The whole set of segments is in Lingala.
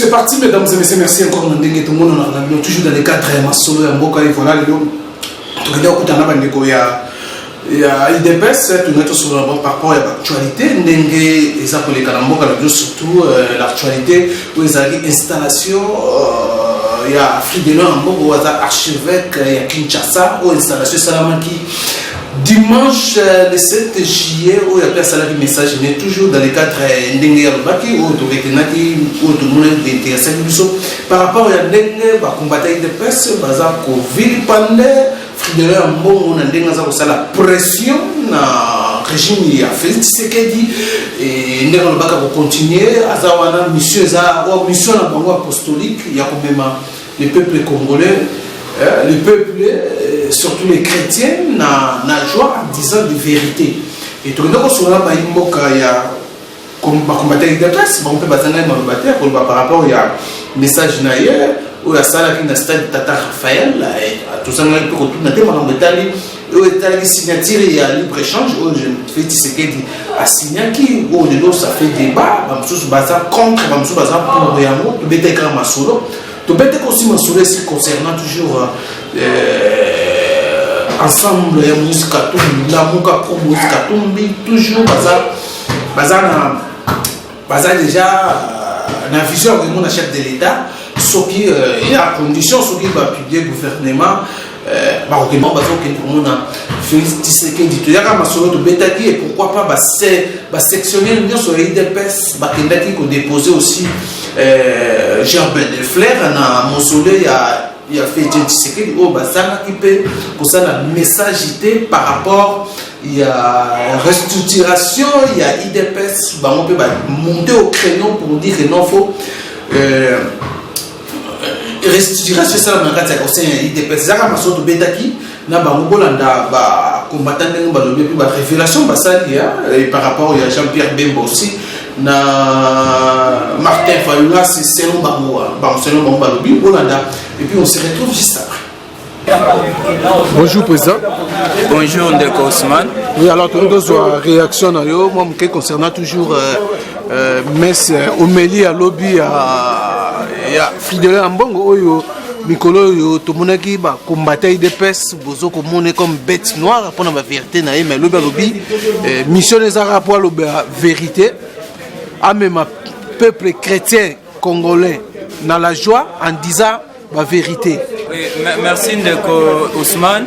C'est parti, mesdames et messieurs, merci encore. Tout le monde a toujours dans les cadres solo et Mboka et voilà. Tout le monde il y a IDPS, tout le sur par rapport à l'actualité. N'engue les appelés Kalamboka, surtout l'actualité où ils ont installation. Il y a Afrique de l'Ouest, où il y a archevêque, il y a Kinshasa, où installation Salamaki. Dimanche le 7 juillet, où il y a personne qui message, mais toujours dans les cadres N'engue Yalobaki, où tout le monde est intéressé. Par rapport à N'engue, combattre IDPS, Baza Covid pandé. Fidèle à mon on a la pression na régime ya Félix Tshisekedi et ndeko baka pour continuer azawana mission za ou mission na bango apostolique il y a quand même le peuple congolais le peuple surtout les chrétiens na joie en disant de vérité et tout donc sur la mboka ya comme combattre avec des places on peut battre na combattre par rapport il y a message na hier où la salle qui n'a stade Tata Raphaël tout ça on peut retourner dans le détail où est la signature il y a libre échange où je fais Tshisekedi a signé qui où de l'eau ça fait débat bamsous baza contre bamsous baza pour Yamo tout bête quand masolo tout bête aussi masolo c'est concernant toujours ensemble ya musique Katumbi la muka pro musique Katumbi toujours baza déjà la vision de mon chef de l'État ce qui est à condition, ce qui va publier le gouvernement, Félix Tshisekedi, il y a un solo de Betaki et pourquoi pas sectionner l'union sur les IDPS, qui ont déposé aussi Jean-Ben de Flair, dans mon soleil, il y a fait Tshisekedi, qui peut pour ça la messagité par rapport. Il y a restructuration, il y a IDPS, on peut monter au créneau pour dire que non, faut. Restitution ça la ngati ya conseil IDPS zaka maso to betaki na bango bolanda ba combattant ndenge ba lobi ba révélation ba sali et par rapport à Jean-Pierre Bemba aussi na Martin Fayula c'est selon bango ba lobi bolanda et puis on se retrouve juste après. Bonjour président. Bonjour Ndeko Ousmane. Oui alors tout le monde réaction na yo moi concernant toujours mess Omélie à lobby ya fidèle en bongo oyo mikolo yo to monaki ba combattre IDPS bozo ko moné comme bête noire pour la vérité na mais lobby mission les arabes pour la vérité à même peuple chrétien congolais dans la joie en disant la vérité. Oui, merci Ndeko Ousmane.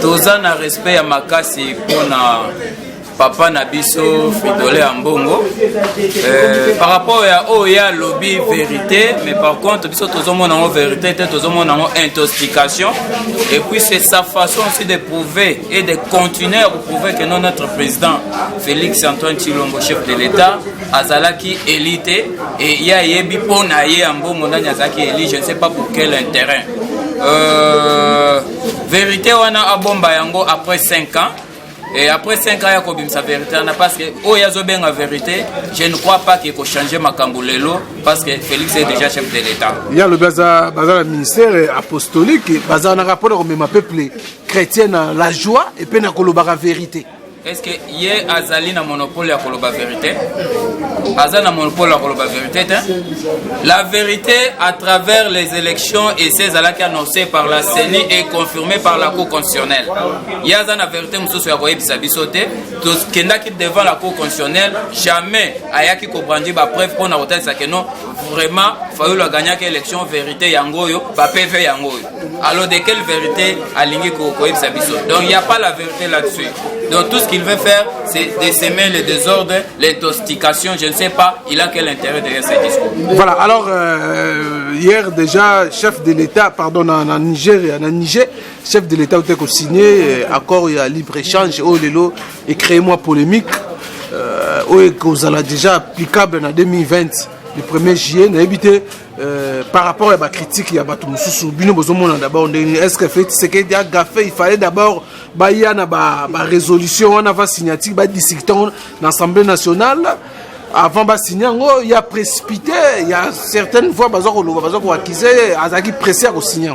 Tozana respect à makasi pour na Papa Nabiso Fridolé Ambongo par rapport à Oya lobby vérité mais par contre biso tozomona en vérité tozomona en intoxication et puis c'est sa façon aussi de prouver et de continuer à prouver que notre président Félix Antoine Tshilombo chef de l'État azalaki élité et ya yebi pona ye Ambongo ndani azaki éli je ne sais pas pour quel intérêt vérité wana abomba yango après 5 ans. Et après 5 ans, il y a sa vérité. Parce que, oh, il y a la vérité, je ne crois pas qu'il faut changer ma Kambulelo parce que Félix est déjà chef de l'État. Il y a le ministère apostolique, il y a un rapport au même peuple chrétien, la joie et puis la vérité. Est-ce que y a Azali na monopole à la vérité? Azali na monopole à la vérité. La vérité à travers les élections et ces ala qui annoncées par la CENI et confirmées par la Cour constitutionnelle. Il y a la vérité monsieur ya koyebi sabisote to kenda ki devant la Cour constitutionnelle jamais ayaki ko brandi ba preuve pour na hotel que non vraiment fallu la gagner que élection vérité yangoyo ba PV yangoyo. Alors de quelle vérité alingi ko koyebi sabisote? Donc il n'y a pas la vérité là-dessus. Donc tout ce qu'il veut faire, c'est de semer le désordre, l'intoxication. Je ne sais pas, il a quel intérêt derrière ce discours. Voilà, alors hier déjà, chef de l'État, pardon, en Niger, chef de l'État a signé accord il y a libre-échange, et créé-moi polémique, vous allez déjà applicable en 2020. Le 1er juillet, par rapport à la critique, il y a d'abord, est-ce que il fallait d'abord il y a une résolution, on a signé dans l'Assemblée nationale. Avant de signer, il y a précipité, il y a certaines fois, il y pressé à signer.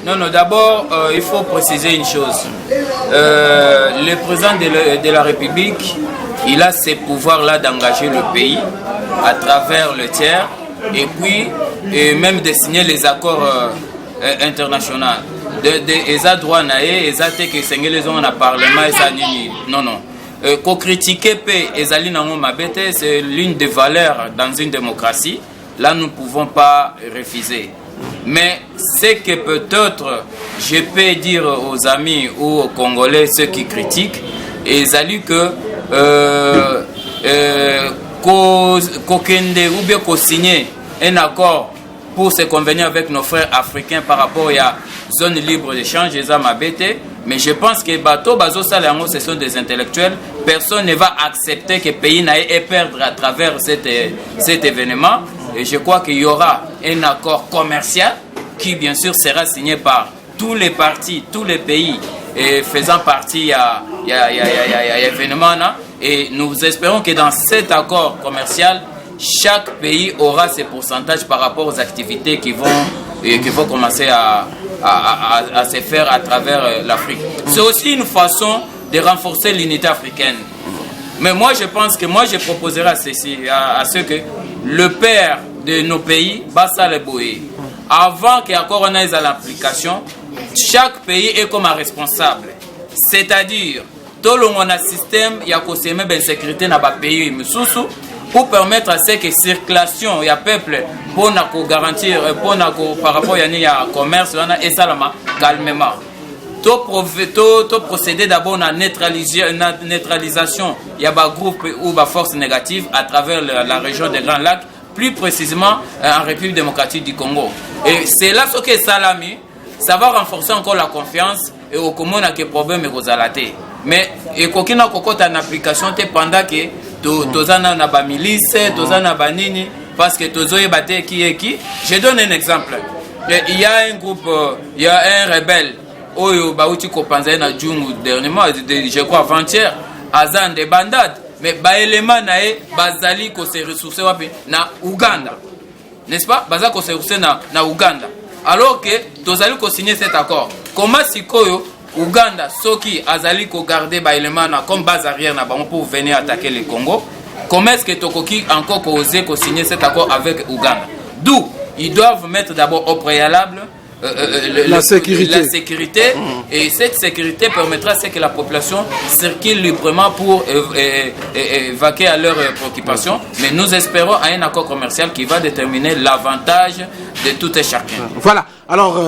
Non, d'abord, il faut préciser une chose. Le président de la République il a ces pouvoirs-là d'engager le pays à travers le tiers et puis même de signer les accords internationaux. Ils ont droit à ils ont été que les ont dans le Parlement et non. Co-critiquer c'est l'une des valeurs dans une démocratie. Là, nous ne pouvons pas refuser. Mais ce que peut-être je peux dire aux amis ou aux Congolais, ceux qui critiquent, ils ont dit que ou bien qu'on signe un accord pour se convenir avec nos frères africains par rapport à la zone libre d'échange, mais je pense que ce sont des intellectuels. Personne ne va accepter que le pays n'aille perdre à travers cet événement. Et je crois qu'il y aura un accord commercial qui, bien sûr, sera signé par tous les partis, tous les pays faisant partie à l'événement. Et nous espérons que dans cet accord commercial, chaque pays aura ses pourcentages par rapport aux activités qui vont commencer à se faire à travers l'Afrique. C'est aussi une façon de renforcer l'unité africaine. Mais moi, je pense que je proposerai à ceux que le père de nos pays, Bassa le Boé, avant qu'il y ait encore une l'application, chaque pays est comme un responsable. C'est-à-dire, tout le monde a un système, il y a une sécurité dans le pays, pour permettre à ce que circulation et peuple pour garantir par rapport à commerce et ça calmement. Tout procéder d'abord à la neutralisation il y a des groupes ou des forces négatives à travers la région des Grands Lacs, plus précisément en République démocratique du Congo. Et c'est là ce que Salami, ça va renforcer encore la confiance et au commun à des problèmes et mais et aucune en application pendant que tozana na ba milice, tozana ba nini parce que tozoye baté qui est qui. Je donne un exemple. Il y a un groupe, il y a un rebelle Oyo Bauti Kopanza na Djungu dernièrement, je crois avant-hier, Azan de bandades, mais ba élément nae bazali ko se ressourcer wapi na Uganda. N'est-ce pas? Baza ko se ressourcer na Uganda. Alors que tozali ko signer cet accord. Comment sikoyo Uganda, Soki, Azali, ko garder ba élément comme base arrière pour venir attaquer le Congo. Comment est-ce que Tokoki encore osé signer cet accord avec Uganda? D'où ils doivent mettre d'abord au préalable la sécurité. Et cette sécurité permettra à ce que la population circule librement pour vaquer à leurs préoccupations. Mais nous espérons à un accord commercial qui va déterminer l'avantage de tout et chacun. Voilà. Alors,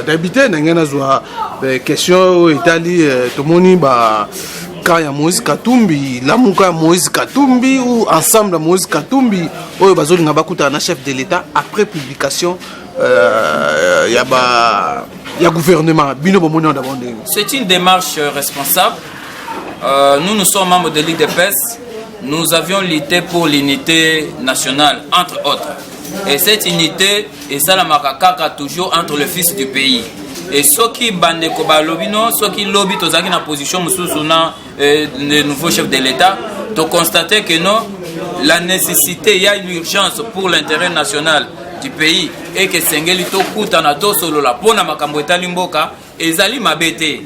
d'habitude, il y a des questions Italie, tout le monde quand il y a Moïse Katumbi, l'amour Moïse Katumbi ou ensemble Moïse Katumbi, il y a un chef de l'État après publication. Il y a gouvernement. C'est une démarche responsable. Nous sommes membres de l'IDPS. Nous avions lutté pour l'unité nationale, entre autres. Et cette unité est ça la makakaka toujours entre le fils du pays. Et ceux qui bandent koba lobino, ceux qui lobby tozaki na position mususuna le nouveau chef de l'État, de constater que non, la nécessité, il y a une urgence pour l'intérêt national du pays et que Sengeli to kutana to solo la pona makambo etali mboka ezali mabete,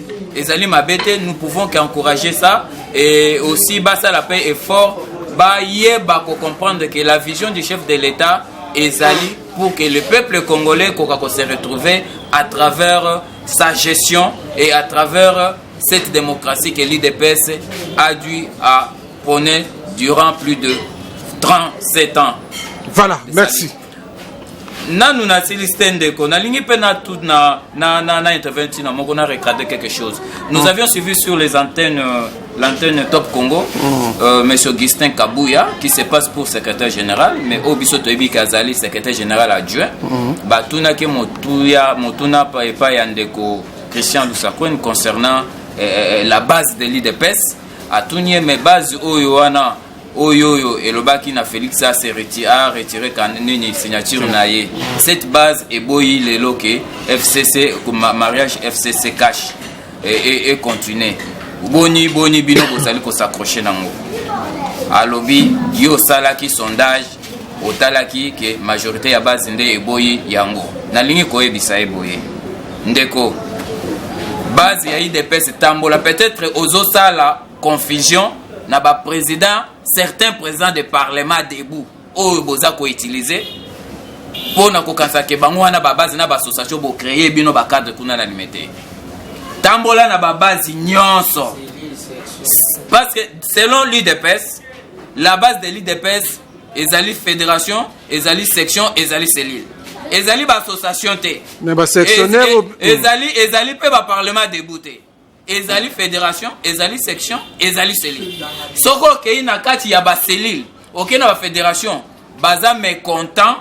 nous pouvons qu'encourager ça et aussi basa la paix effort ba yeba ko comprendre que la vision du chef de l'État ezali pour que le peuple congolais se retrouve à travers sa gestion et à travers cette démocratie que l'IDPS a dû à prôner durant plus de 37 ans. Voilà, merci. Nous na silistende ko na lingi pena tout na intervention na moko na recadrer quelque chose. Nous avions suivi sur les antennes l'antenne Top Congo monsieur Augustin Kabouya qui se passe pour secrétaire général mais Obiso Toyebi Kazali secrétaire général adjoint batuna ke motuna pa yandeko Christian Lusakwen concernant la base de l'IDPS atunye mes bases oyoana Oyo et le baki na Félix a retiré quand une signature naie. Cette base est boyi le loke FCC mariage FCC cash et continue. Boni bino bozali ko s'accrocher nango. Alobi yo salaki sondage otalaki que majorité ya base nde eboyi yango. Na lingi ko ebisa eboye. Ndeko base ya IDPS tambola peut-être ozo sala confusion na ba président certains présidents de parlement debout oyo boza ko utiliser pour na ko kansa ke bango wana ba base na ba association bo créer bino ba cadre kuna na limité tambola na ba base nyonso parce que selon l'UDPS la base de l'UDPS ezali fédération ezali section ezali cellule ezali ba association te mais ba sectionnaire ezali pe ba parlement debout te ezali fédération ezali section ezali cellule soko ke na kati ya ba cellule okena ba fédération baza mécontent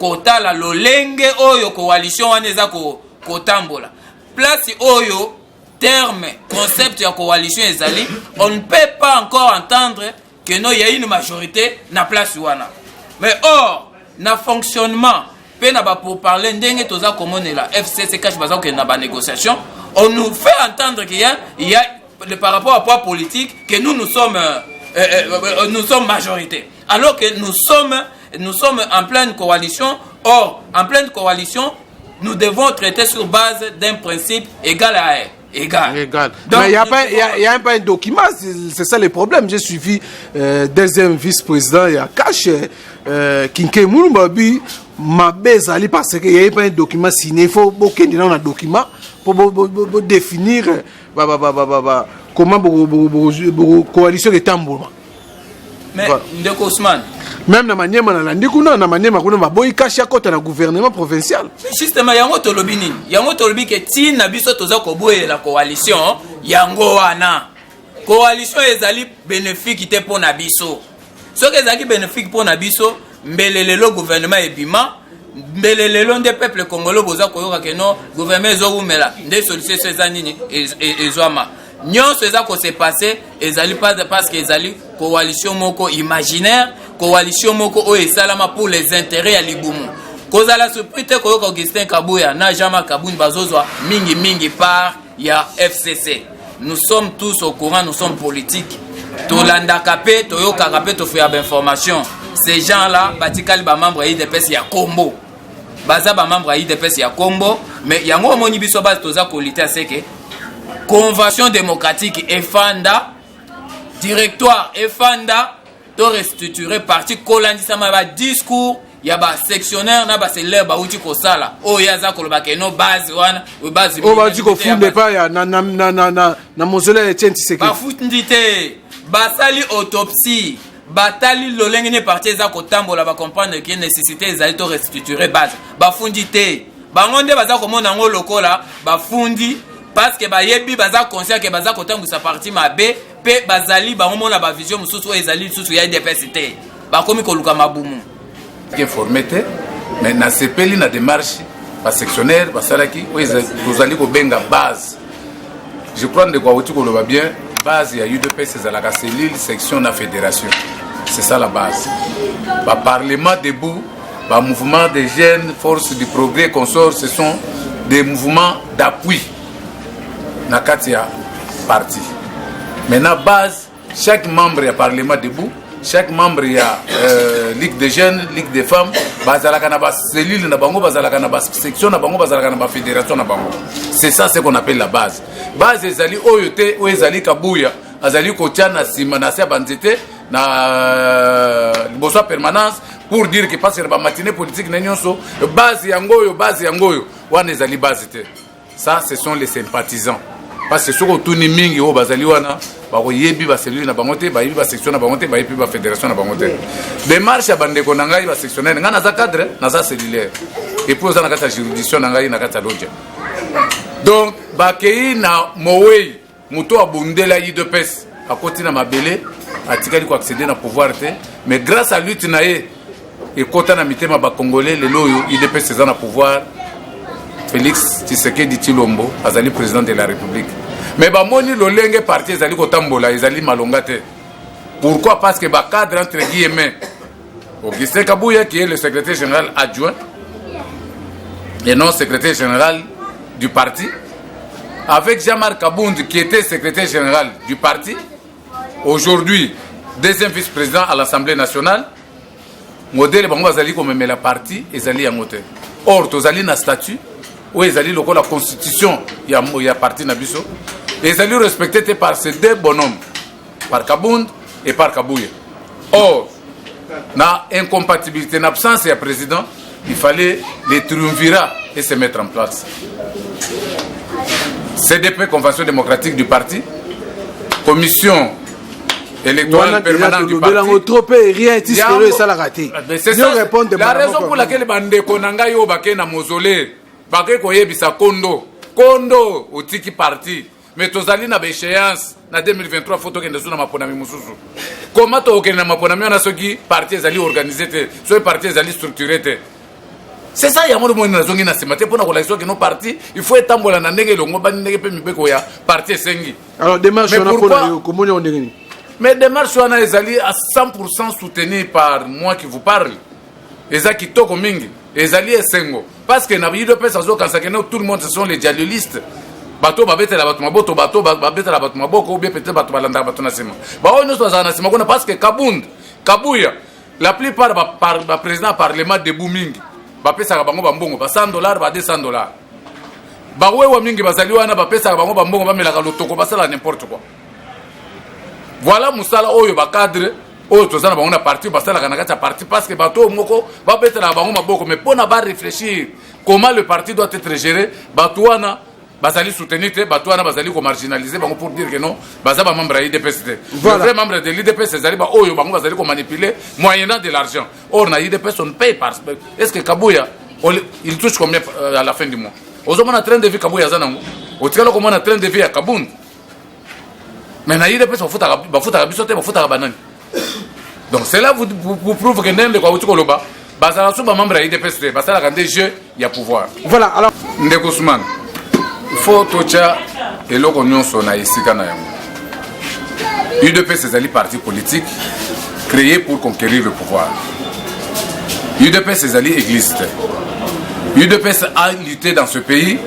kota la lolenge oyo coalition wana eza ko tambola place oyo terme concept ya coalition ezali on ne peut pas encore entendre que non il y a une majorité na place wana mais or na fonctionnement pe na ba pour parler ndenge toza komone la FCC cache baza que na ba négociation on nous fait entendre qu'il y a par rapport à poids politique que nous sommes majorité alors que nous sommes en pleine coalition. Or en pleine coalition nous devons traiter sur base d'un principe égal à égal. Donc, mais il y a pas un document, c'est ça le problème. J'ai suivi deuxième vice-président, il y a Cache Kinke Moulumbabi, ma baisse ali parce qu'il n'y a pas un document signé. Il faut qu'il y ait un document pour définir comment la coalition est tambour. Mais Ndeko Ousmane, même na manière na manière kuna boy Cache akota na gouvernement provincial. Justement yango tolobi nini? Yango tolobi ke ti na biso toza ko boye la coalition yango wana. Coalition ezali bénéfique te pour na biso. Ce que ezali bénéfique pour na biso, mbelelelo gouvernement ebima, mbelelelo nde peuple congolais boza koyoka ke non gouvernement ezowumela. Nde solution eza nini ezwama. Nyonso eza ko se passer ezali pas parce que ezali coalition moko imaginaire, coalition moko o esalama pour les intérêts ya libumu. Kozala surprise te koyoka Augustin Kabuya na Jean-Marc Kabuni bazozwa mingi par ya FCC. Nous sommes tous au courant, nous sommes politiques. Tolanda kapé, toyoka kapé, to faire d'information. Ces gens-là, batikali ba membre IDPS ya Kombo. Baza ba membre IDPS ya Kombo, mais yango moni biso base toza kolité aseke. Convention démocratique EFANDA, directoire EFANDA, to restructurer parti kolandisama ba discours ya ba sectionnaire na ba cellulaire ba uti ko sala o yaza ko ba ke no base wana o base o ba uti ko funde pa ya na mozela ya tenti seke ba futindite ba sali autopsie batali lolenge ne parti za ko tambola ba comprendre que nécessité ezali to restructurer base ba fundite ba ngonde baza ko mona ngo lokola ba fundi parce que ba yebi baza conscient que baza ko tangu sa parti mabe pe bazali ba mona ba vision mususu o ezali susu ya DPST ba komi ko luka mabumu informé mais na sepeli na démarche ba sectionnaire ba salaki ozali ko benga base. Je crois de quoi outi ko loba bien base ya UDPS c'est la cellule section na fédération. C'est ça la base. Ba parlement debout, ba mouvement des jeunes forces du progrès consort, ce sont des mouvements d'appui na katia parti. Maintenant base chaque membre ya parlement debout, chaque membre y a ligue des jeunes, ligue des femmes, bazalaka na ba cellule na bango, bazalaka na ba section na bango, bazalaka na ba fédération na bango. C'est ça ce qu'on appelle la base. Base ezali oyote o ezali kabuya, azali kotia na sima na sia banzete na liboso permanence pour dire que parce que ba matinée politique na nyonso base yangoyo wana ezali base te. Ça ce sont les sympathisants. Parce que ce qu'on tourne mingi o bazali wana ba ko yebi ba cellule na bango te, ba yebi ba section na bango te, ba yebi ba fédération na bango te. Démarche ya bandeko na ngai ba sectionnaire ngana za cadre na za cellulaire et puis na kata juridiction na ngai na kata lodge. Donc ba kei na mowei muto abundela IDPS akoti na mabele atikali ko accéder na pouvoir te, mais grâce à lutte na ye et kota na mitema ba congolais lelo yo IDPS eza na pouvoir. Félix Tshisekedi Tshilombo azali président de la République. Mais ba moni lolenge parti ezali kotambola ezali malonga te. Pourquoi? Parce que ba cadre entre guillemets Augustin Kabuya qui est le secrétaire général adjoint et non secrétaire général du parti, avec Jean-Marc Kabund qui était secrétaire général du parti, aujourd'hui deuxième vice-président à l'Assemblée nationale, modèle bango azali komemela la parti ezali yangote. Or tozali na statut où ezali loko la constitution ya parti na biso ezali respecté par ces deux bonhommes, par Kabund et par Kabouya. Or, na incompatibilité, en absence du président, il fallait les triumvirats et se mettre en place. CDP, Convention démocratique du parti, commission électorale permanente du parti. C'est ça, la raison pour laquelle bande konanga yo bake na mausolée, bake koyebisa kondo otiki parti. Mais tozali na échéance na 2023 photo kende suna maponami mususu. Comment to okene na maponami na soki parti ezali organisé te, so parti ezali structuré te. C'est ça ya modo mona zongi na semate pona kolakisa que nos partis, il faut etambola na ndenge longo ba ndenge pe mibeko ya parti sengi. Alors démarche on a pona comment on ndenge. Mais démarche on a ezali à 100% soutenu par moi qui vous parle. Ezaki toko mingi, ezali esengo parce que na bido pesa zo kansa que tout le monde ce sont les dialogistes. Bato babete la bato maboto bato babete la bato maboko ou bien peut-être bato balanda bato na sema. Ba on nous na sema kuna parce que Kabuya la plupart ba président parlement de Boumingi. Bapesa bango bambongo ba $100 ba $200. Ba wewa mingi bazali wana bapesa bango bambongo ba melaka lotoko basala n'importe quoi. Voilà musala oyo ba cadre oyo tozana bango na parti basala kana kata parti parce que bato moko ba betela bango maboko mais pona ba réfléchir comment le parti doit être géré bato wana bazali soutenir te bato wana bazali ko marginaliser bango pour dire que non bazaba membre de l'IDPS. Le vrai membre de l'IDPS ezali ba oyo bango bazali ko manipuler moyennant de l'argent. Or na IDPS on paye par est-ce que Kabuya il touche combien à la fin du mois? Ozomona train de vie Kabuya zanango. Otikalo comment na train de vie ya Kabund. Mais na IDPS ba futa biso te ba futa banani. Donc cela vous prouve que ndende kwa utiko loba bazala suba membre de l'IDPS te basala ka des jeux ya pouvoir. Voilà alors Ndeko Ousmane il faut tocha et l'on nyonso na isika na yango. UDPS c'est un parti politique créé pour conquérir le pouvoir. UDPS c'est une église. UDPS a lutté dans ce pays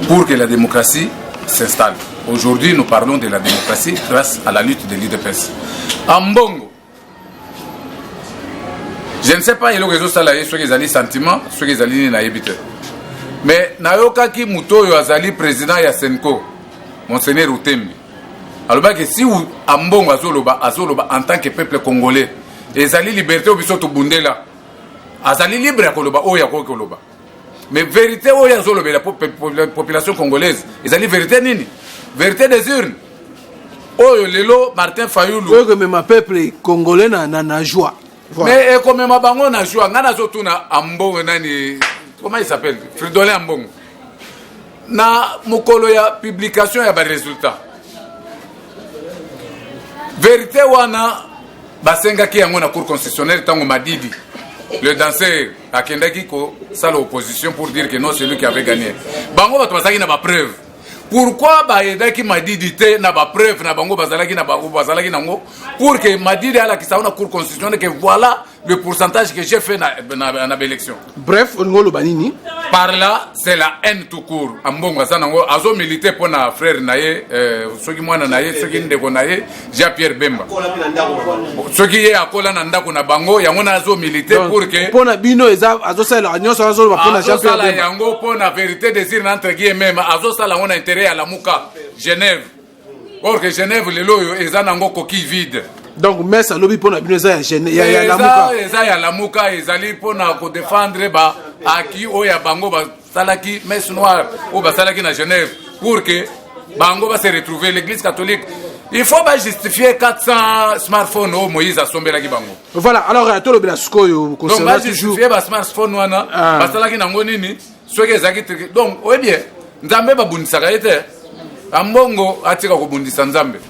pour que la démocratie s'installe. Aujourd'hui, nous parlons de la démocratie grâce à la lutte de l'UDPS. Ambongo, je ne sais pas il y a des salariés ceux qui ont des sentiments, ceux qui ont des naïveté. Mais nayoka ki mutoyo azali président ya Senko, Monseigneur Utembi. Alors que si Ambongo azoloba en tant que peuple congolais, ezali liberté obiso to bundela. Azali libre ya koloba oya ko koloba. Mais vérité oya azoloba la population congolaise, ezali vérité nini? Vérité des urnes. Oyo lelo Martin Fayulu. Oyo que même peuple congolais na joie. Mais comme même bango na joie, ngana zotuna Ambongo nani comment il s'appelle? Fridolin Ambongo. Na mukolo ya publication ya ba résultat. Vérité wana basenga ki yango na cour constitutionnelle tango Madidi. Le danseur akendaki ko sala opposition pour dire que non c'est lui qui avait gagné. Bango bato basaki na ba preuve. Pourquoi baedaki Madidi te na ba preuve na bango bazalaki na bango bazalaki nango pour que Madidi ala ki sa na cour constitutionnelle que voilà le pourcentage que j'ai fait na élection. Bref, on ngolo banini. Par là, c'est la haine tout court. Ambongo azanango azo milité pour na frère naye soki mwana naye soki ndeko naye Jean-Pierre Bemba. Soki ye akola na ndako na bango yango na azo milité pour que pona bino eza azo sala nyonso azo ba pona Jean-Pierre Bemba. Yango pona vérité désir entre guillemets azo sala ngona intérêt à la muka Genève. Or que Genève lelo ezanango coquille vide. Donc mais ça lobi pona bino eza ya la muka. Eza ya la muka ezali pona ko défendre ba aki oya bango ba salaki messe noire ou ba salaki na Genève pour que bango va se retrouver l'église catholique. Il faut pas justifier 400 smartphones au Moïse a sombé la bango. Voilà, alors to lobela skoyo concernant toujours. Donc justifier ba smartphone wana ba salaki na ngoni ni soki ezaki donc oui bien nzambe ba bundisaka ete ambongo atika ko bundisa nzambe.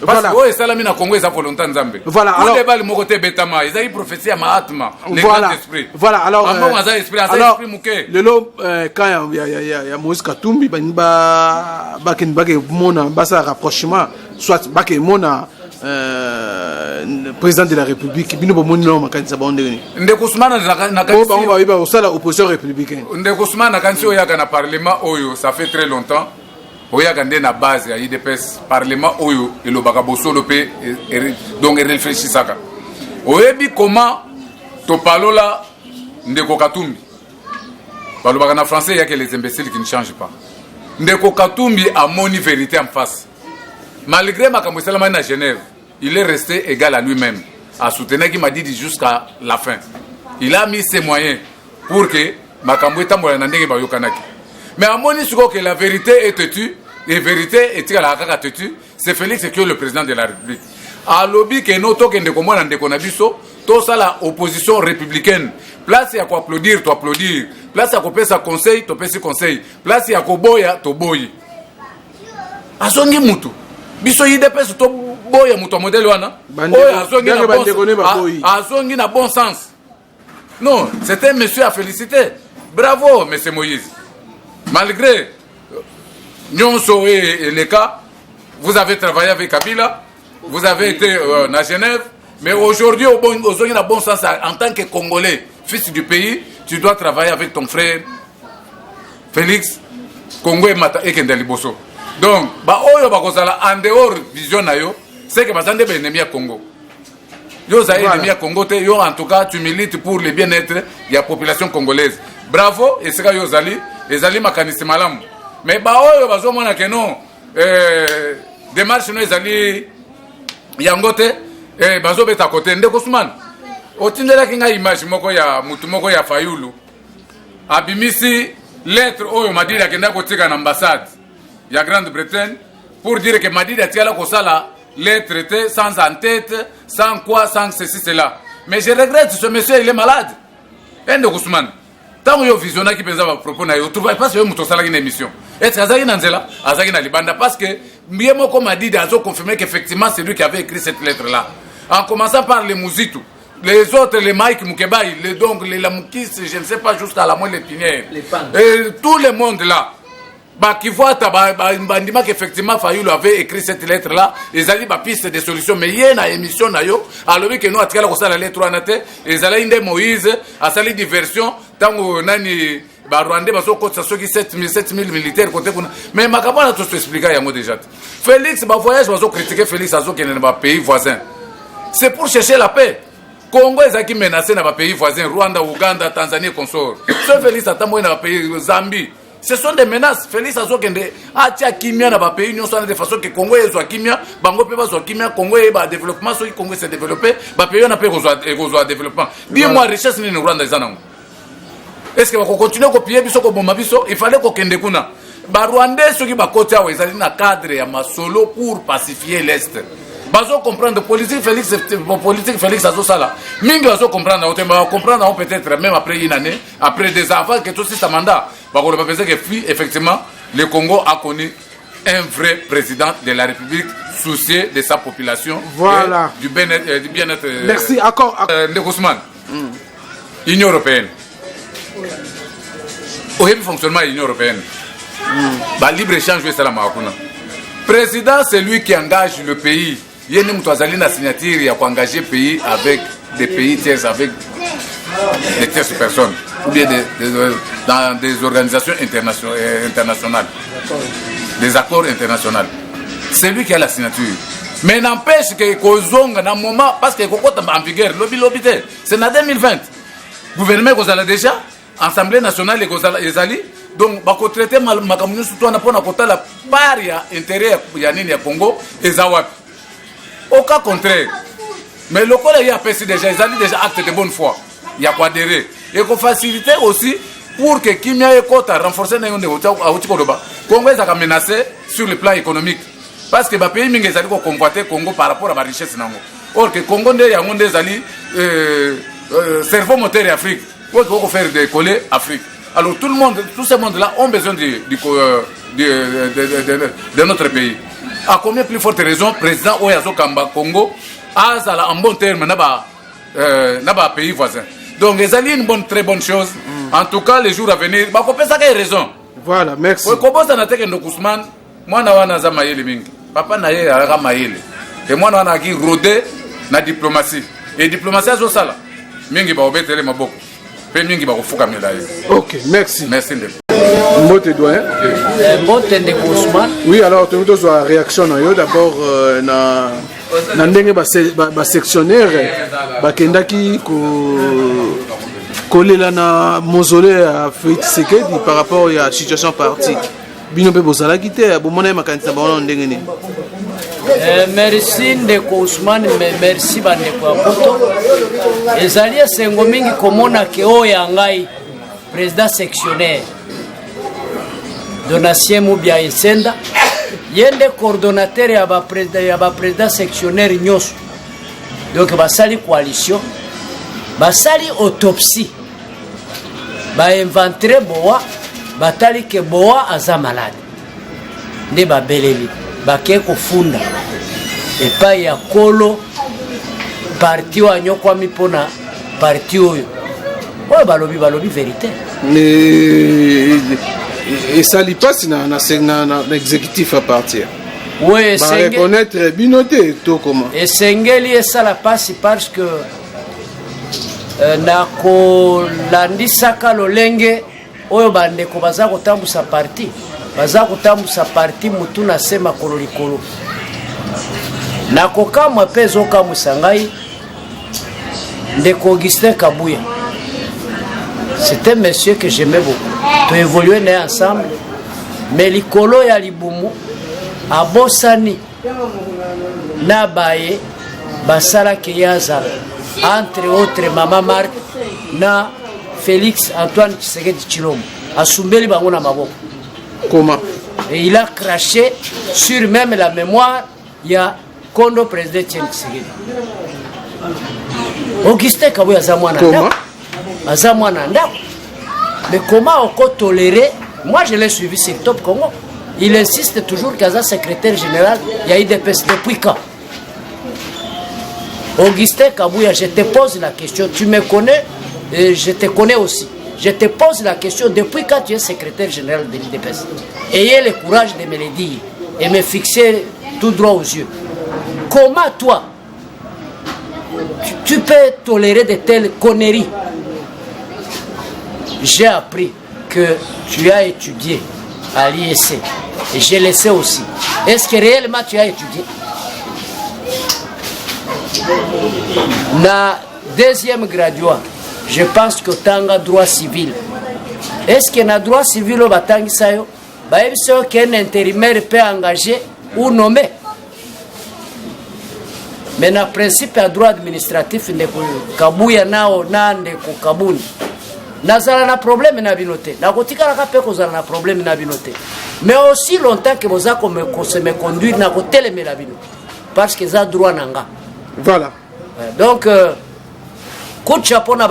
Parce que oui, salami na Congo ça pour longtemps nzambe. Voilà, alors les balles mokote betama, ils ont prophétie à Mahatma, les voilà, grands esprits. Voilà, alors esprit muke. Lelo quand il y a Moïse Katumbi ba mona basa rapprochement soit ba ke mona président de la République bino bo mona makanisa ba ndeni. Ndeko Ousmane na kanisa. Ba ba osala opposition républicaine. Ndeko Ousmane na kanisa oya kana parlement oyo ça fait très longtemps. Oya gande na base ya IDPS parlement oyo elobaka bosolo pe donc réfléchissaka oyebi comment to palola Ndeko Katumbi balobaka na français ya que les imbéciles qui ne changent pas. Ndeko Katumbi a moni vérité en face malgré makambo salama na Genève il est resté égal à lui-même, à soutenir qui m'a dit jusqu'à la fin. Il a mis ses moyens pour que Makambo Tambola Nandenge Bayokanaki. Mais à mon avis, que la vérité est têtue, et vérité est à la kaka têtue, c'est Félix qui est le président de la République. À lobby que nous toquons de comment on déconabiso, tout ça la opposition républicaine. Place à quoi applaudir, tu applaudir. Place à quoi passer conseil, tu passer conseil. Place à quoi boya, tu boy. Azongi mutu. Biso IDPS to boya mutu modèle wana. Azongi na bon sens. Non, c'était un monsieur à féliciter. Bravo, monsieur Moïse. Malgré Nyonso et les cas, vous avez travaillé avec Kabila, vous avez été à Genève, mais aujourd'hui, au bon sens, en tant que Congolais, fils du pays, tu dois travailler avec ton frère Félix Congo et Kendali Bosso. Donc, en dehors vision, c'est que vous avez ennemi à Congo. Vous avez ennemi à Congo, en tout cas, tu milites pour le bien-être de la population congolaise. Bravo, et c'est que vous allez, les alliés makanisi malam. Mais vous avez non, démarche nous les alliés yangote, et bazo beta côté ndeko Ousmane. Otindela kinga image moko ya mutu moko ya Fayulu. Abimisi lettre oyo Madidi akenda kotika na ambassade ya Grande-Bretagne pour dire que Madidi atiala kosala lettre sans en-tête, sans quoi, sans ceci, cela. Mais je regrette, ce monsieur il est malade. Ndeko Ousmane. Tant que vous visionnez qui pense à propos na yo, trouve pas que vous avez une émission. Est-ce que vous avez Azaki na libanda parce que bien comme Madidi a confirmé qu'effectivement c'est lui qui avait écrit cette lettre là. En commençant par les Mouzitou, les autres, les Mike Moukebaï, les Lamoukis, je ne sais pas, jusqu'à la moelle épinière. Et tout le monde là, qui voit qu'effectivement Fayulu avait écrit cette lettre là, ils allaient piste de solutions. Mais il y a une émission, alors que nous avons la lettre, ils allaient une Moïse, à sa diversion, tant que Nani. Rwandais, parce que 7000 militaires, mais ma campagne a tout expliqué déjà. Félix, voyage, va critiquer Félix à qui est dans pays voisin. C'est pour chercher la paix. Congo est menacé dans les pays voisins, Rwanda, Ouganda, Tanzanie, consort. Ce Félix a dans les pays Zambie. Ce sont des menaces. Félix a dit Kimia dans les pays, nous sommes de façon que Congo est Kimia, Bango peut pas Kimia, Congo est développement, ce Congo s'est développé, pays on a pas besoin de développement. Dis-moi, richesse n'est Rwanda. Est-ce que vous continuez à copier il fallait qu'on kende kuna. Rwandais ceux qui ba côté à ils na cadre ya masolo pour pacifier l'est. Bazo comprendre politique Félix azo sala. Mingi bazo comprendre comprendre peut-être même après une année, après des enfants que tout ça mandat. Ba ko penser que effectivement le Congo a connu un vrai président de la République soucieux de sa population. Voilà. Du bien-être. Merci, accord. Ndeko Ousmane. Union européenne. Au fonctionnement de l'Union européenne, libre-échange, c'est la Marocaine. Président, c'est lui qui engage le pays. Il y a une signature, il a engagé le pays avec des pays tiers, avec des tierces personnes, ou bien dans des organisations internationales, des accords internationaux. C'est lui qui a la signature. Mais n'empêche que Kozong, dans un moment, parce que Koko est en vigueur, c'est en 2020. Le gouvernement est déjà. Assemblée nationale les alliés donc bako traiter makamunyo surtout on a pour la part ya intérêt ya nini ya Congo et Zawap au cas contraire mais le col y a passé déjà ils allaient déjà acte de bonne foi il y a quoi adhérer et qu'on faciliter aussi pour que Kimia et Kota renforcer na yonde à Otikodoba Congo est menacé sur le plan économique parce que ba pays mingi ezali ko convoiter Congo par rapport à la richesse nango or que Congo ndé ya ngonde ezali cerveau moteur Afrique pour faire décoller l'Afrique. Alors tout le monde, tous ces mondes-là ont besoin de notre pays. À combien plus forte raison, président Oyazo Kamba Congo a en bon terme n'a pays voisin. Donc ils ont une très bonne chose. En tout cas, les jours à venir, on peut ça qu'il y a raison. Voilà, merci. Comment ça n'a été que Ousmane, moi na za mayele mingi. Papa na ye ara mayele. Et moi na qui rodé na diplomatie. Et diplomatie zo sala. Mingi ba obetele maboko. Ok, merci. Merci. Mbote doyen. Mbote Ndeko Ousmane. Oui, alors tu nous donnes une réaction d'abord na ndenge ba sectionnaire ba kendaki kolela na mausolée à Félix Tshisekedi par rapport à la situation partie. Bino pe bozala kité, bomona makanisa ba ndenge ni. Merci ndeko Ousmane, merci bandeko ya poto. Ezali esengo mingi komona ke oyo ngai président sectionnaire Donatien Mubia Ensenda yende coordonnateur ya ba président sectionnaire nyoso. Donc basali coalition, basali autopsie, ba inventere boa, batali ke boa aza malade. Nde babeleli, bake kofunda epai ya kolo parti wa nyokwa mipona parti oyo. Oyo balobi vérité. Et ça li passe na l'exécutif à partir. Oui, c'est reconnaître binoté tout comment. Et sengeli et ça la passe parce que na ko landisaka lolenge oyo bandeko baza kotambusa parti. Baza kotambusa parti mutu na sema kololikolo. Na ko kamwa pezo kamusa ngai ndeko Augustin Kabuya. C'était un monsieur que j'aimais beaucoup. Tu évolué ensemble. Mais likolo ya libumu abosani nabaye basala kiyaza entre autres Mama Marc na Félix Antoine Tshisekedi Tshilombo asumbeli bango na maboko. Comment? Et il a craché sur même la mémoire ya Kondo président Tshisekedi. Augustin Kabuya zamwana. Comment? Azamwana ndako. Mais comment on peut tolérer? Moi je l'ai suivi sur Top Congo. Il insiste toujours qu'Aza secrétaire général, il y a eu des pestes depuis quand? Augustin Kabuya, je te pose la question. Tu me connais et je te connais aussi. Je te pose la question depuis quand tu es secrétaire général de l'IDPS. Ayez le courage de me le dire et me fixer tout droit aux yeux. Comment toi, tu peux tolérer de telles conneries? J'ai appris que tu as étudié à l'IEC et je le sais aussi. Est-ce que réellement tu as étudié? Na deuxième graduat, je pense que tu as droit civil. Est-ce que na droit civil au batangi sayo? Bah est-ce qu'un intérimaire peut engager ou nommer? Mais na principe à droit administratif ndeko Kabuya nao nande ko Kabuni. Nazala na problème na binote. Na kotika na pe kozala na problème na binote. Mais aussi longtemps que vous avez me conduire na kotele me la binote. Parce que ça droit nanga. Voilà. Donc coup de chapeau na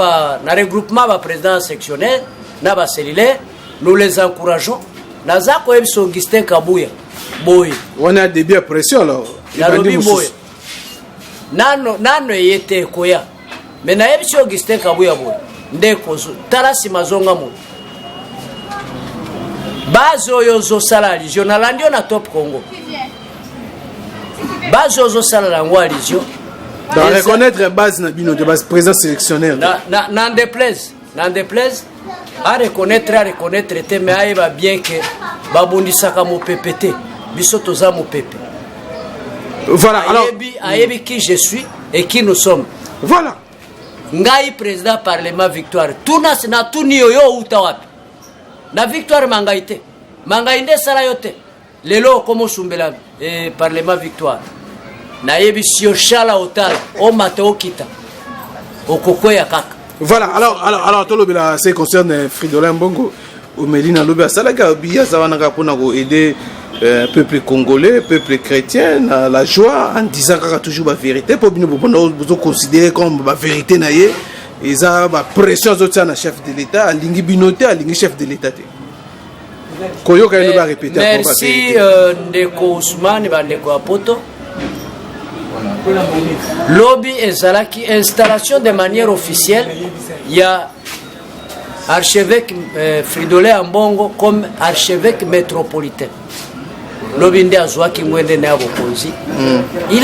regroupement ba président sectionnaire na ba cellulaire, nous les encourageons. Naza ko ebso Augustin Kabuya. Boy. On a des biens pression alors. La lobby boy. Nano yete koya. Mais na ebso Augustin Kabuya boy. Ndeko tarasi mazonga mo bazo yozo sala ligio na landio na Top Congo bazo yozo sala la ngwa ligio dans reconnaître base na bino de base président sélectionnaire n'en déplaise à reconnaître te mais aïba bien que babundisaka mo PPT biso toza mo PP. Voilà alors ayebi qui je suis et qui nous sommes. Voilà. Ngai président parlement victoire tuna na tuni yo uta wapi na victoire mangaite mangainde sala yote lelo komo sumbela parlement victoire na yebisio shala otal o mateo kita okoko ya kaka. Voilà alors tout le monde c'est concerne Fridolin Mbongo au Medina Lobe Salaka biya zawana pona ko aider peuple congolais, peuple chrétien, la joie en disant qu'il y a toujours la vérité. Pour nous considérer comme la vérité, il y a la pression de chef de l'État, il y a le chef de l'État. Merci Ndeko Ousmane Bandeko Apoto. Lobby Ezalaki, installation de manière officielle, il y a archevêque Fridolin Mbongo comme archevêque métropolitain. Il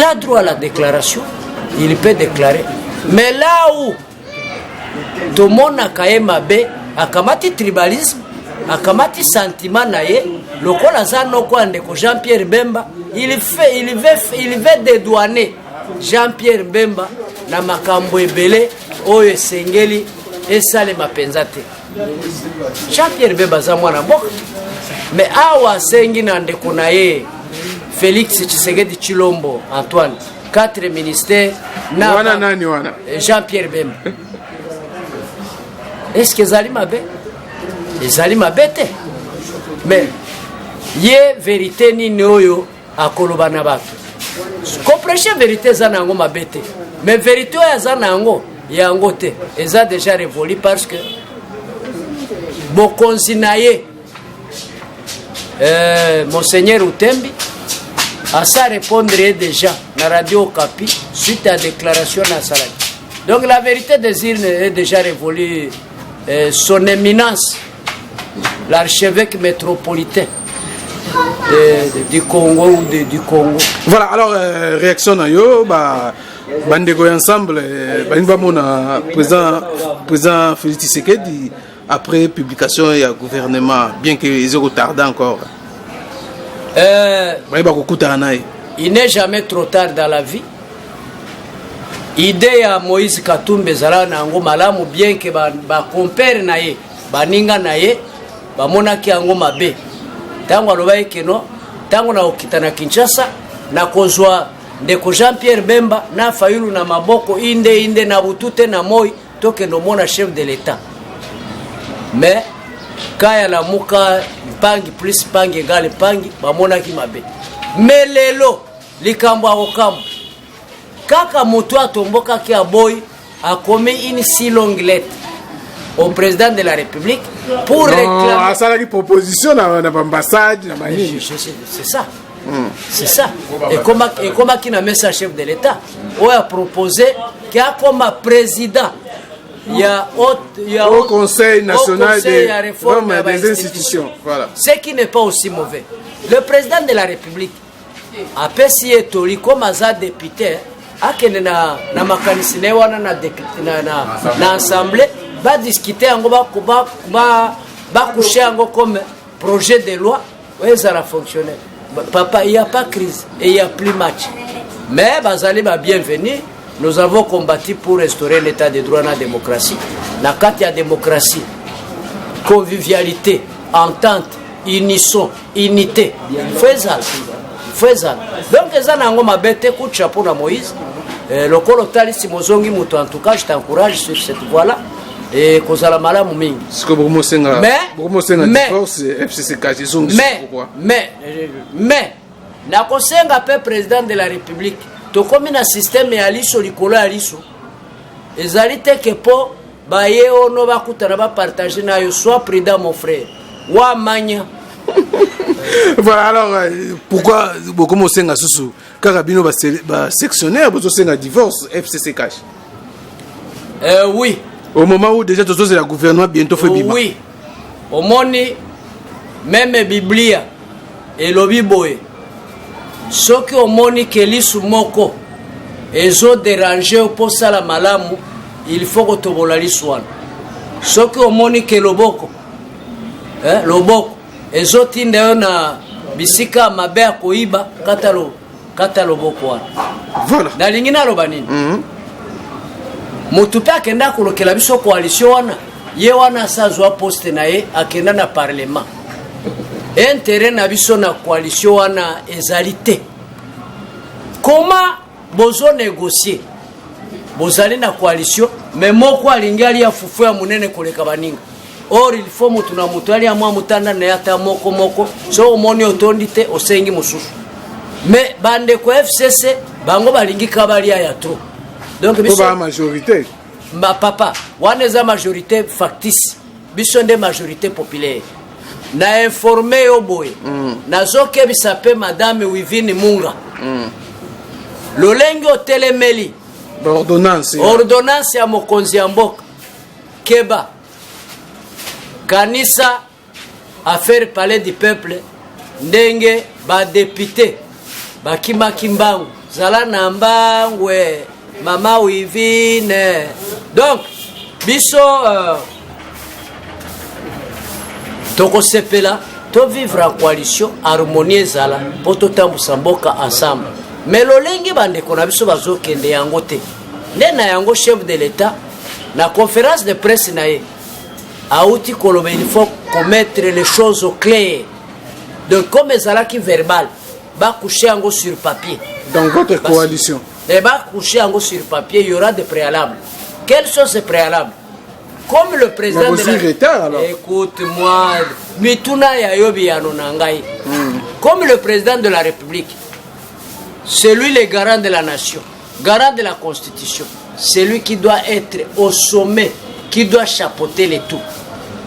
a droit à la déclaration, il peut déclarer. Mais là où tout le monde a quand même akamati tribalisme, akamati sentiment naye, le Jean-Pierre Bemba, il veut dédouaner Jean-Pierre Bemba na makambo ebele oyo sengeli esale mapenzate. Jean-Pierre Bemba za mwana mboka. Mais awa sengi na ndeko na ye Félix Tshisekedi Chilombo Antoine 4 ministères na wana nani wana Jean-Pierre Bemba. Est-ce que ezali mabe? Ezali mabe te. Mais ye vérité nini oyo akoloba na bato. Compression vérité eza nango mabe te. Mais vérité oyo eza nango yango te. Eza déjà révolu parce que bokonzi na ye Monseigneur Utembi à ça répondre déjà na radio Okapi suite à déclaration na Salaki. Donc la vérité des urnes est déjà révolue. Son éminence, l'archevêque métropolitain du Congo ou du Congo. Voilà, alors réaction na yo bandeko ensemble banibamona président Félix Tshisekedi après publication du gouvernement, bien que ils aient retardé encore. Il n'est jamais trop tard dans la vie. Idée à Moïse Katumbi ezala nango malamu, bien que ba compère na ye baninga na ye bamonaki yango mabe. Tango alobai keno tango na okita na Kinshasa na kozwa ndeko Jean-Pierre Bemba na Fayulu na maboko inde na butute na moi toke no mona chef de l'État. Mais kaya la muka pangi plus pangi égale pangi bamonaki mabe. Mais lelo likambo akokambo kaka moto atomboka ki aboy a commis une si longue lettre au président de la République pour réclamer ça la proposition dans l'ambassade. C'est ça. C'est ça. Et comment qui n'a mis ça chef de l'État on a proposé qu'il y a comme président il y a au Conseil national des réformes des institutions. Voilà. Ce qui n'est pas aussi mauvais. Le président de la République a pesé Tori comme un député akene na makanisi ne wana na assemblée va discuter yango ba coucher yango comme projet de loi ouais ça va fonctionner. Papa, il n'y a pas crise et il n'y a plus match. Mais bazali ba bienvenue. Nous avons combattu pour restaurer l'état de droit dans la démocratie. Na kati ya démocratie, convivialité, entente, unisson, unité. Faisal. Donc eza nango mabete coup de chapeau na Moïse. Le kolotali si mozongi muto en tout cas je t'encourage sur cette voie-là et kozala malamu mingi. Ce que beaucoup senga force FCC zongi pourquoi? Mais na kosenga pe président de la République to comme na système ya liso likolo ya liso ezali te que po ba ye ono ba kutana ba partager na yo soit prudent mon frère wa manya. Voilà, alors pourquoi beaucoup de gens sont carabino sectionnaire pour un divorce FCC cash? Oui. Au moment où déjà tout le gouvernement bientôt fait bilan. Oui. Au moment même Biblia et le Bible, ce qui au moment que lisu moko ezo déranger pour ça la malamu, il faut que tu voles l'iswan. Ce qui au moment que loboko, loboko ezotinde yo na bisika mabe ya koiba kata loboko wana. Voilà. Na lingina loba nini? Mutu pe akenda kolokela biso coalition wana ye wana asazwa poste na ye akenda na parlement. Intérêt na biso na coalition wana ezali te. Comment bozo négocier? Bozali na coalition mais moko alingali ya fufu ya munene koleka baninga. Or il faut mutu na mutu ali amwa mutanda na yata moko so omoni otondi te osengi mususu. Mais bande ko FCC bango balingi kabali ya trop. Donc biso ba majorité. Ma papa, wana za majorité factice. Biso nde majorité populaire. Na informé yo boy. Na zoke bisape madame Wivini Munga. Lolengo telemeli. Ordonnance. Ordonnance ya mokonzi ya mboka. Keba. Kanisa affaire palais du peuple ndenge ba député bakima kimbangu zala na mbangwe mama Wivine. Donc biso toko sepela to vivre en coalition harmonie zala poto tambusa mboka ensemble. Mais lolengi bande kona biso bazokende yango te. Nena yango chef de l'État na conférence de presse na ye Aouti Kolomé, il faut commettre les choses au clair. Donc, comme Zalaki verbal, va coucher en gros sur papier. Dans votre coalition. Et va coucher en gros sur papier, il y aura des préalables. Quels sont ces préalables? Comme le président de la... Écoute-moi, comme le président de la République, c'est lui le garant de la nation, garant de la Constitution. C'est lui qui doit être au sommet, qui doit chapeauter les tout.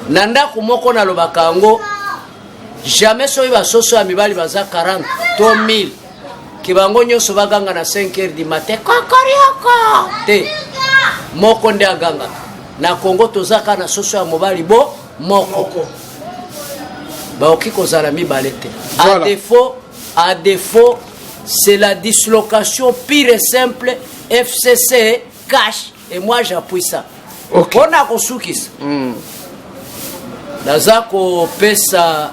Nanda kumoko na lobakango, jamais so iba soso amibali baza 40, 1000. Kibango nyoso baganga na 5h du matin. Kokorioko. Te. Moko nde aganga. Na Congo tozaka na soso ya mobali bo moko. Ba okiko zala mibale te. À défaut, c'est la dislocation pure et simple. FCC cache et moi j'appuie ça. Okay. On a kosukisa. Nazako pesa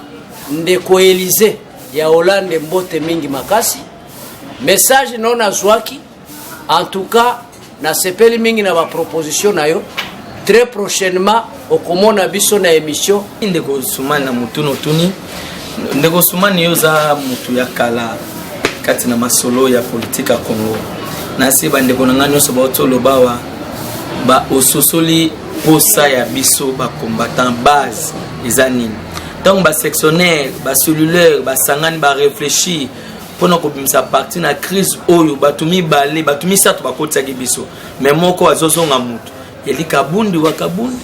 ndeko Élysée ya Hollande mbote mingi makasi. Message non azwaki. En tout cas, na sepeli mingi na ba proposition na yo. Très prochainement okomona biso na émission ndeko Soumani na mutuno tuni. Ndeko Soumani yoza mutu ya kala kati na masolo ya politika Congo. Na se bandeko na ngano so ba otolo bawa ba ososoli posa ya biso ba combattant base ezanini. Donc ba sectionnaire, ba cellulaire, ba sangani ba réfléchir pona ko bimisa parti na crise oyo batumi balé, batumi sato ba kotaki biso. Mais moko azozonga mutu. Yeli Kabundi wa Kabundi,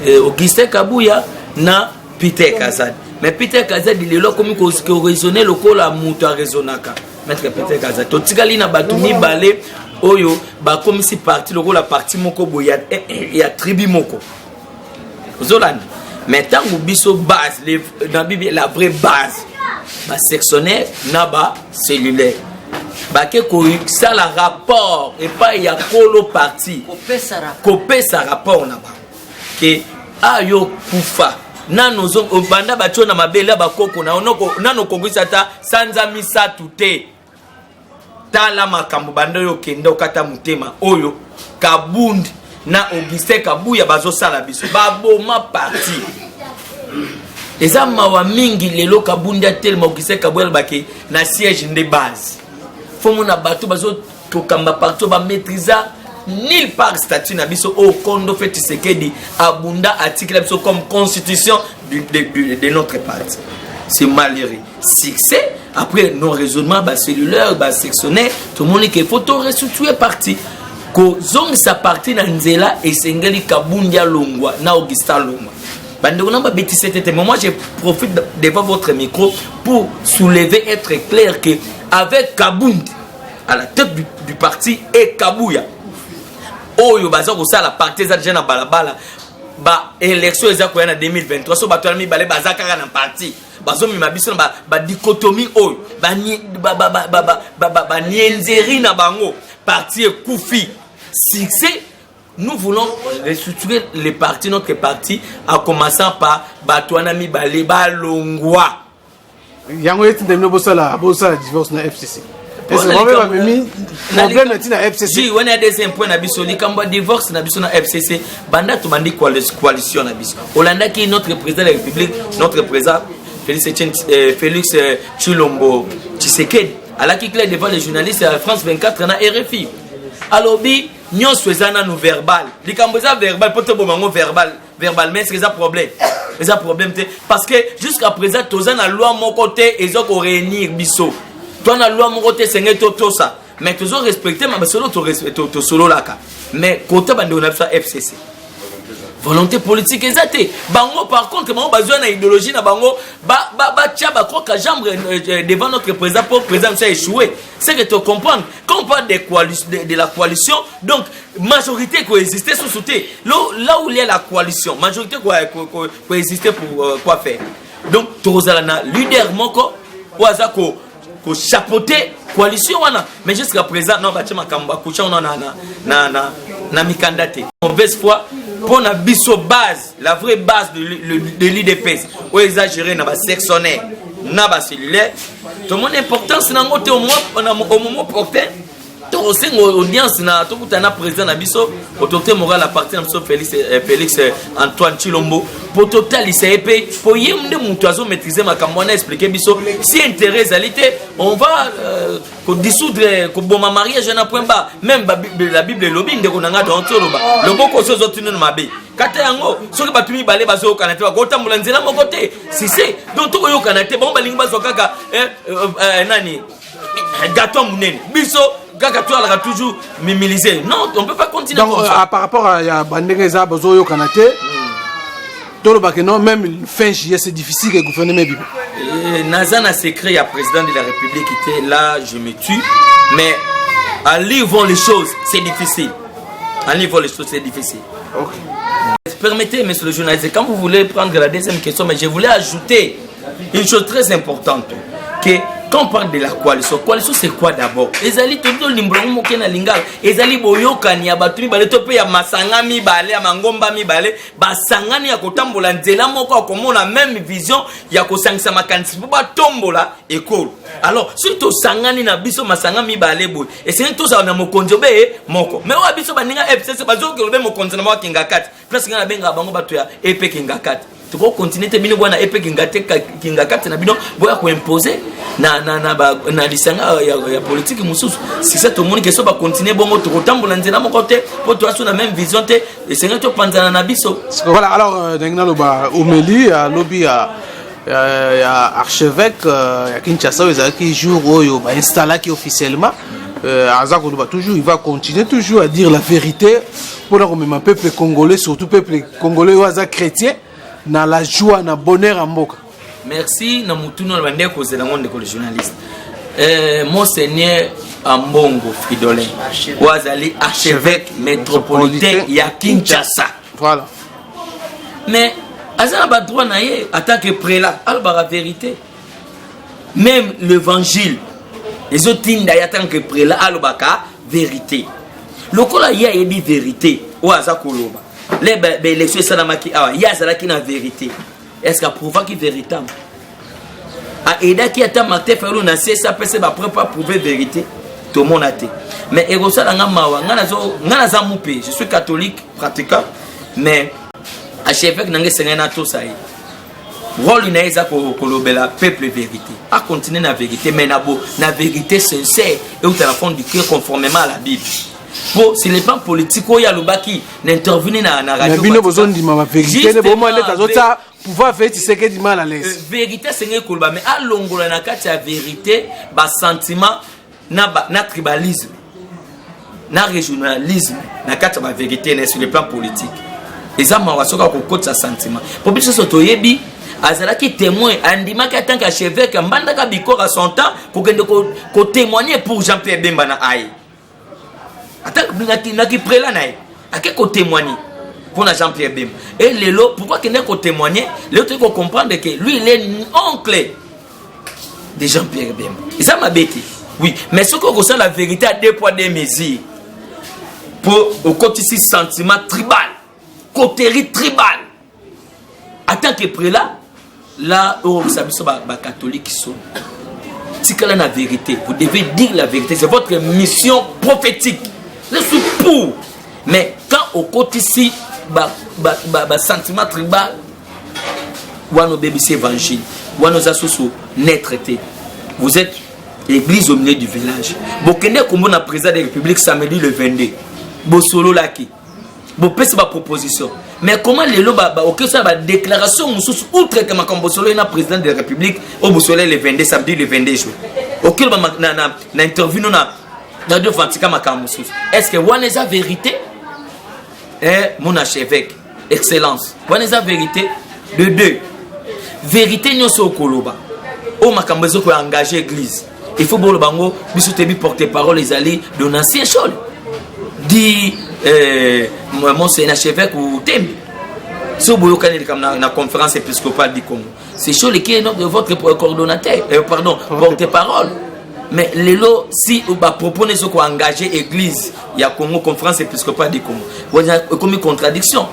Augustin Kabuya na Peter Kazadi. Mais Peter Kazadi lelo komi ko raisonner lokola mutu a raisonnaka. Maître Peter Kazadi totikali na batumi balé oyo ba komisi parti lokola parti moko boya ya tribu moko. Zolani. Mais tango biso base dans Bible la vraie base. Ba sectionnaire na ba cellulaire. Baké ko ça la rapport et pas il y a kolo parti copé sa rapport na ba que ayo kufa nano zo banda bacho na mabele bakoko na onoko nano kongisa ta sanza misa tuté tala makambo banda yo kenda okata mutema oyo Kabundi na Augustin Kabuya bazo sala biso baboma parti eza mawa mingi lelo Kabundi tellement Augustin Kabuya baké na siège de base. Faut mon abato bazo tokamba partout ba maîtriser nulle part statut na biso au kondo fait Tshisekedi abunda article biso comme constitution de notre parti. C'est malheureux. Succès après nos raisonnements ba cellulaire ba sectionnaire tout le monde que photo restituer parti ko zong sa parti na nzela et sengeli Kabundi Longwa na Augustin Longwa. Mais moi je profite devant votre micro pour soulever, être clair que avec Kabundi à la tête du parti et Kabuya oyo baza ko sala parti za jena balabala ba élection ezako na 2023 so bato mi balé baza kaka na parti bazo mi mabiso ba dichotomie oyo ba nienzeri na bango parti ekufi succès. Nous voulons restructurer les partis, notre parti, en commençant par Batouana Mibale Balongwa. Yango eti ndemno bosala divorce na FCC. Est-ce que problème est na FCC? Si on a des points na biso li kamba divorce na biso na FCC, banda to mandi coalition na biso. Olanda qui notre président de la République, notre président Félix Tshilombo Tshisekedi, ala qui clair devant les journalistes à France 24 na RFI. Alors bi nous faisons nous verbal. Les camboisa verbal, peut-être bon verbal, mais c'est un problème. C'est un problème parce que jusqu'à présent, tous en a loi mon côté et ils ont réunir biso. Toi en a loi mon côté c'est tout ça. Mais tous ont respecté ma solo to solo là. Mais côté bande on a fait FCC. Volonté politique exacte. Bango par contre, bango besoin d'une idéologie na bango ba tia ba croque jambe devant notre président pour président ça échoué. C'est que tu comprends quand on parle de la coalition, donc majorité coexister sous sauter. Là où il y a la coalition, majorité coexister pour quoi faire. Donc tozala leader moko waza ko chapeauter coalition wana mais jusqu'à présent non ba tia makamba kucha on na mikandate. Mauvaise foi pour la biso base, la vraie base de l'IDPS, où exagérer dans la sectionnaire, dans la cellulaire, tout le monde importance au moment opportun, tokosenga audience na tokutana président na biso autorité morale à partir de Félix Antoine Chilombo pour totalisa epe pour yemde mutu azo maîtriser makambo na expliquer biso si intérêt ezalité on va dissoudre ko boma mariage na point bas même la Bible lobi ndeko nanga dans toloba loboko sozo tunu mabe kata yango soki batumi balé bazo kanate ba kota mulanzela mokote si c'est donc to yo kanate bon balingi bazo kaka nani gâteau munene biso kaka toujours mimiliser. Non, on ne peut pas continuer donc, comme ça. Par rapport à Bandengeza, Bozoyo Kanate, non, même fin juillet, c'est difficile que le gouvernement vive. Nazana secret, il y a président de la République qui était là, je me tue. Mais en livrant les choses, c'est difficile. En livrant les choses, c'est difficile. Okay. Permettez, monsieur le journaliste, quand vous voulez prendre la deuxième question, mais je voulais ajouter une chose très importante. Que quand on parle de la coalition c'est quoi d'abord? Ezali todo limbongo moke na lingala. Ezali boyokani ya batumi bale to pe ya masanga mi bale ya mangomba mi bale basangani ya kotambola nzela moko akomona même vision ya kosangisa makanisi po batombola école. Alors surtout sangani na biso masanga mi bale boy. Et c'est tout ça na mokonzo be moko. Mais wa biso baninga FCC bazo ke lobe mokonzo na makinga kati. Plus ngana benga bango bato ya EP kinga kati. Tu peux continuer te bino bwana epe kinga kati na bino boya ko imposer na lisanga ya politique mususu si ça tout le monde que so ba continuer bongo to kotambola nzela moko te po to aso na même vision te et c'est to panzana na biso. Voilà, alors dengna loba omeli ya lobby ya archevêque ya Kinshasa ezaki jour oyo ba installaki officiellement Azako loba toujours il va continuer toujours à dire la vérité pour le même peuple congolais surtout peuple congolais waza chrétien na la joie na bonheur en mboka. Merci na mutuno na bande ko zela monde ko le journaliste. Monseigneur Ambongo Fridolin wazali archevêque métropolitain ya Kinshasa. Voilà. Mais azana ba droit na ye attaque prélat alba la vérité. Même l'évangile les autres tinda ya tant que prélat alba vérité. Lokola ya dit vérité ou azako loba. Les élections salamaki awa yazala qui na vérité. Est-ce qu'à prouver qui est véritable? A Eda qui attend Martin Fayulu na ça peut pas prouver vérité. Tout le monde a été. Mais Erosa nga mawa ngana za mupé. Je suis catholique pratiquant mais à chef nanga sengana to ça. Rôle ina eza ko lobela peuple vérité. A continuer na vérité mais na vérité sincère et au téléphone du cœur conformément à la Bible. Bon, si les plans politiques, il y a le baki n'intervenir dans la radio. Mais besoin de ma vérité. Le moment où les autres pouvoir faire, tu sais que du mal à l'aise. Vérité, c'est un colba, mais à l'ongle na kati ya vérité, bas sentiment, na tribalisme, na régionalisme, na kati ya vérité sur le plan politique. Les gens m'ont rassuré qu'on côté sa sentiment. Pour plus ce toyebi, azala qui témoin, andima qui tant qu'archevêque, mbanda ka bikora à son temps, pour que témoigner pour Jean-Pierre Bemba na aïe. Attends, qui prélat naï, à quel côté témoigner pour Jean-Pierre Bemba. Et Lélo, pourquoi qu'il n'est qu'au témoigner, l'autre faut comprendre que lui il est oncle de Jean-Pierre Bemba. Et ça m'a bêté. Oui, mais ce qu'on ressent la vérité à deux poids deux mesures. Pour au côté ici sentiment tribal, cotérie tribal. En tant que prélat, là où vous savez ça, catholique qui sont. Si qu'elle a la vérité, vous devez dire la vérité. C'est votre mission prophétique. Je suis pour. Mais quand au côté ici, sentiment tribal, ou bébé c'est évangile, ou nos associés n'est traité. Vous êtes l'église au milieu du village. Vous connaissez comment on a président de la République samedi le 22. Vous solo là qui. Vous faites ma proposition. Mais comment les lots, ok, ça va déclaration, outre que ma composition est président de la République, au Boussolé le 22 samedi le 22 juin. Ok, na interview na radio Fantika Makamoussous. Est-ce que vous avez la vérité? Mon archevêque, excellence. Vous avez la vérité? De deux. Vérité, nous sommes au Koloba. Au Makambezo qui a engagé l'église. Il faut que le bango, bisoutebi porte-parole, les alliés de l'ancien chol. Dit mon archevêque ou Tembi. Si vous voyez la conférence épiscopale du Congo, c'est chaud qui est votre coordonnateur, pardon, porte-parole. Mais les lots, si vous proposez ce qu'on a engagé l'église, il y a Congo, conférence épiscopale du Congo. Vous avez comme une contradiction.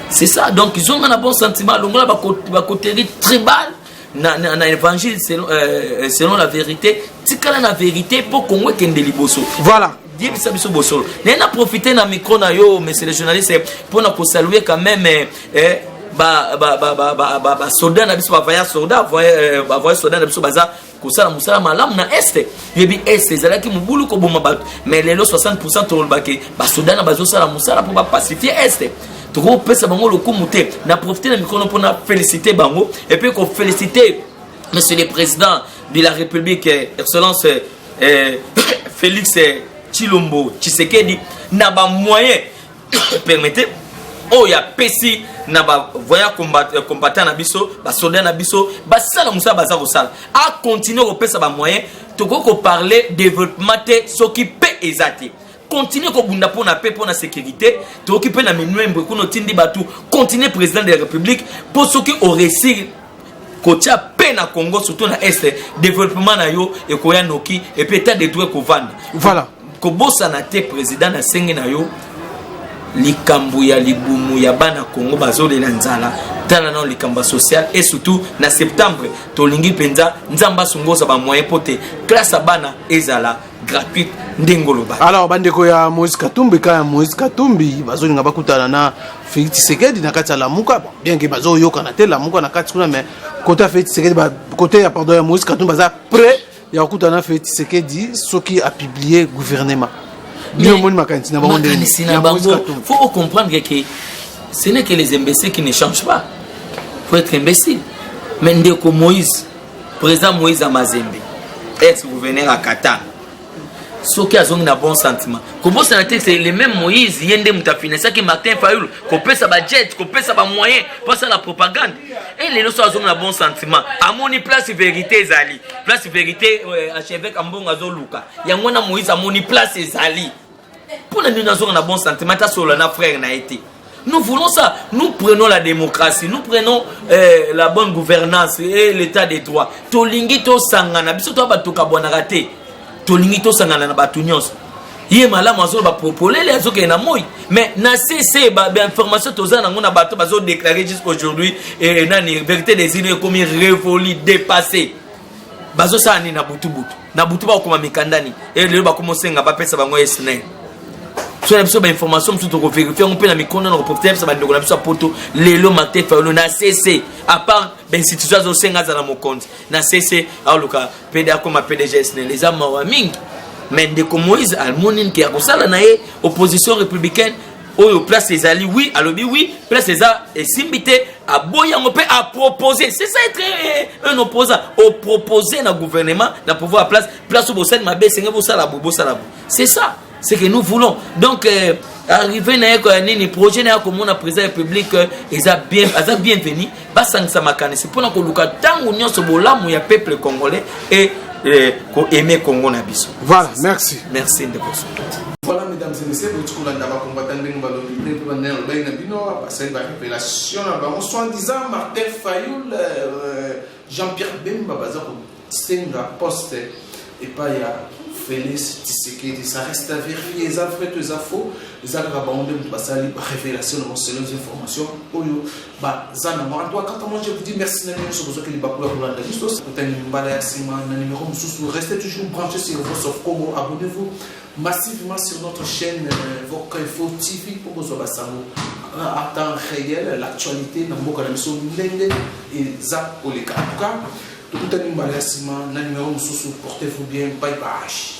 C'est ça. Donc, ils ont un bon sentiment. Donc, là, côté tribal, na évangile selon la vérité tikala na vérité pour Congo kende liboso. Voilà. On a profité na micro na yo, monsieur le journaliste, pour nous saluer quand même soldats na biso bavaya soldats bavaya soldats na biso baza kosala musala malamu na este yebi este ezalaki mobulu koboma bato mais lelo 60% tolobaki basoda na bazosala musala pour pacifier este toko pesa bango lokumu te na profiter na micro pour na féliciter bango et puis ko féliciter monsieur le président de la République excellence Félix Tshilombo Tshisekedi na ba moyen permettez oh ya pesi na ba voya combattant na biso ba soldat na biso ba sala musa baza ko sala a continuer ko pesa ba moyen to ko parler développement te soki pe ezati continuer ko bunda pour na paix pour na sécurité to occuper na minwembo ko no tindi batu continuer président de la République pour soki au réussir kotia paix na Congo surtout na est développement na yo e ko ya noki et puis état de droit ko vendre voilà ko bossa na te président na sengi na yo likambu ya libumu ya bana Congo bazolela nzala tala na likambu social et surtout na septembre tolingi penza nzamba sungoza ba moyen pote classe bana ezala gratuite ndengolo ba. Alors bandeko ya Moïse Katumbi ka Moïse Katumbi bazolinga bakutana na Félix Tshisekedi na kati ya Lamuka bien que bazo yoka na te Lamuka na kati kuna mais côté Félix Tshisekedi ba côté ya pardon ya Moïse Katumbi baza prêt ya kutana na Félix Tshisekedi ce qui a publié gouvernement. Il faut comprendre que ce n'est que les imbéciles qui ne changent pas. Il faut être imbécile. Mais Ndeko Moïse, président Moïse Amazembe, ex-gouverneur à Qatar, ceux qui ont un bon sentiment. Comment ça c'est le même Moïse, Yende Moutafine, ça qui Martin Fayoul, qu'on peut ça jet, qu'on peut ça moyen, pour ça la propagande. Et les autres ont un bon sentiment. À mon place vérité Zali, place vérité archevêque Ambon Azoluka. Il y a un Moïse à mon place Zali. Pour nous avons un bon sentiment, frère n'a été. Nous voulons ça. Nous prenons la démocratie, nous prenons la bonne gouvernance et l'état des droits. Tolingi to sangana, biso to batuka bonarate. Tolingi to sangana na batunyos. Yé mala mazo ba propoler les autres na moi. Mais na CC ba information toza na ngona bato bazo déclarer jusqu'aujourd'hui et nani vérité des îles comme révolu dépassé. Bazo sa ni na butu butu. Na butu ba ko mikandani. Et le ba commencer nga ba pesa bango esne. So na biso ba information tout ko vérifier on peut na mikono na reporter ça ba ndeko na biso poto lelo matin fa na CC à part ben situation zo senga za na mokonzi na CC aluka PDA comme PDG les amants wa mingi mais ndeko Moïse almonine qui a kosala na ye opposition républicaine au place les alliés oui alobi oui place les a simbité à boyango pe à proposer c'est ça être un opposant au proposer na gouvernement na pouvoir place au bossen ma be senga bo sala bo c'est ça. C'est que nous voulons. Donc, arriver à un projet comme on a président public, ils ont bienvenu. C'est pour nous que tant union se bola, il y a peuple congolais et aimer Congo Nabiso. Voilà, merci. Merci de Voilà, mesdames et messieurs, vous avez révélation soi-disant Martin Fayoul, Jean-Pierre Bemba, c'est une poste et pas il y a Félix Tshisekedi, ça reste à vérifier, les infos, les infos, les agrabandés, les révélations, les informations. Quand moi je vous dis merci, restez toujours branchés sur Voice of Congo, abonnez-vous massivement sur notre chaîne Vox Info TV pour que vous soyez à temps réel, l'actualité, et Zap Oleka. En tout cas, tout le monde, portez-vous bien, bye bye.